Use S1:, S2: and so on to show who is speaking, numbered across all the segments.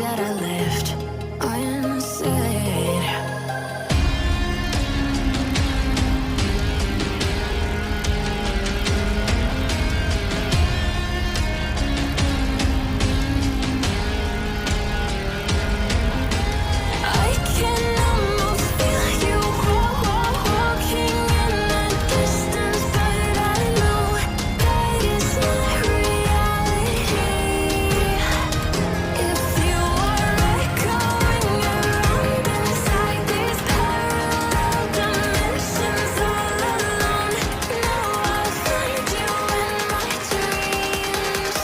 S1: that I left unsaid. I can almost feel you walking in the distance, but I know that it's not reality. If you are echoing around inside these parallel dimensions all alone, know I'll find you in my dreams.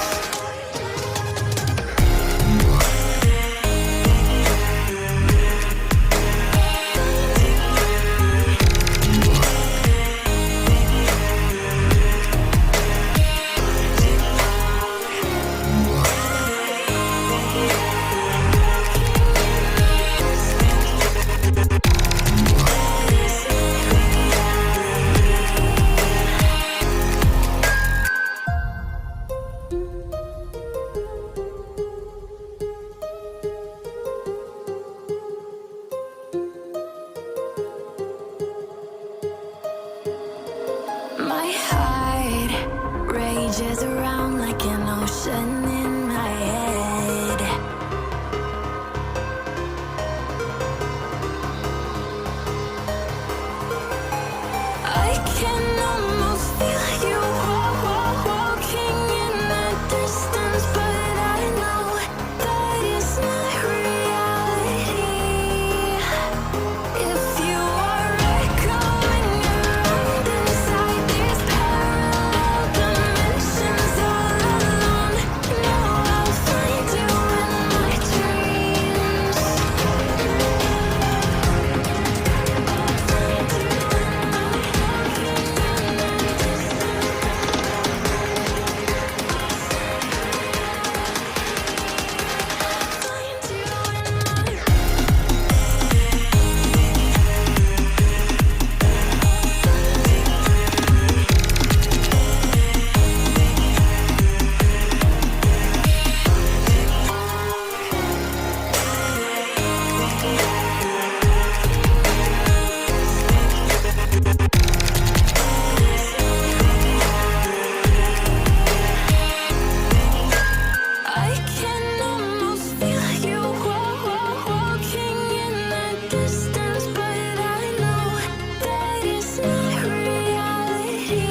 S1: My heart rages around like an ocean in my head. I can almost feel you walking in the distance, but I know that it's not reality. If you are echoing around inside these parallel dimensions all alone, know I'll find you in my dreams. I can almost feel you walking in the distance, but I know that it's not reality.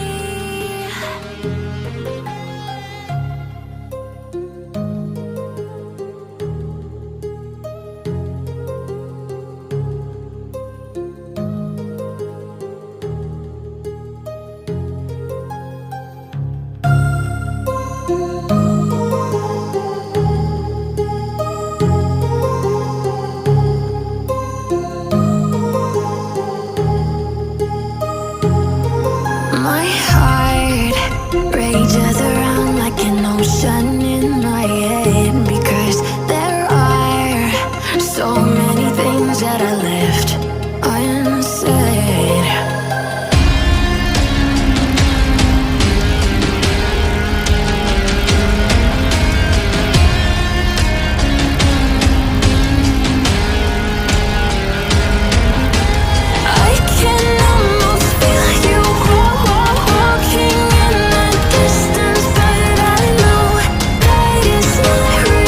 S1: My heart rages around like an ocean in my head, because there are so many things that I left unsaid. I can almost feel you walking in the distance, but I know that it's not reality.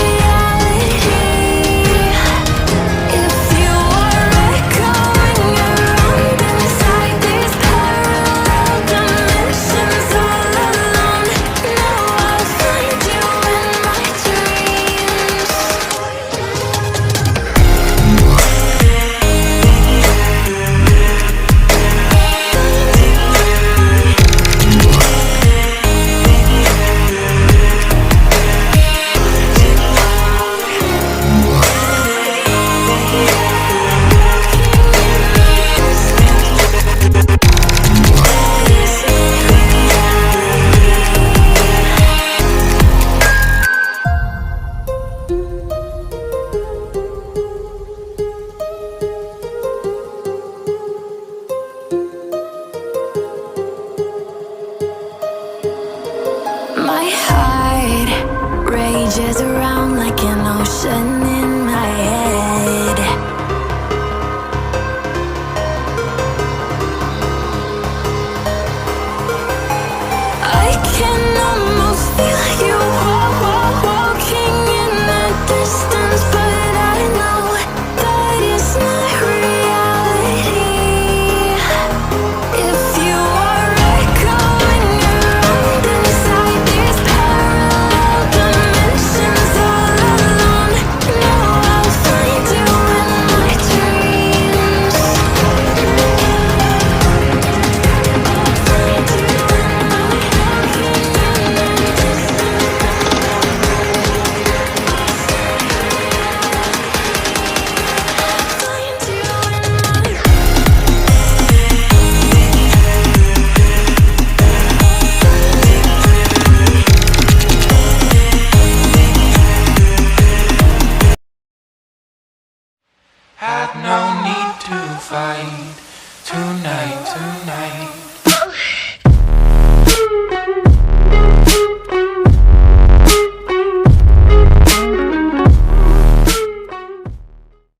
S1: distance, but I know that it's not reality. If you are echoing around inside these parallel dimensions all alone, know I'll find you in my dreams.
S2: Had no need to fight tonight, tonight.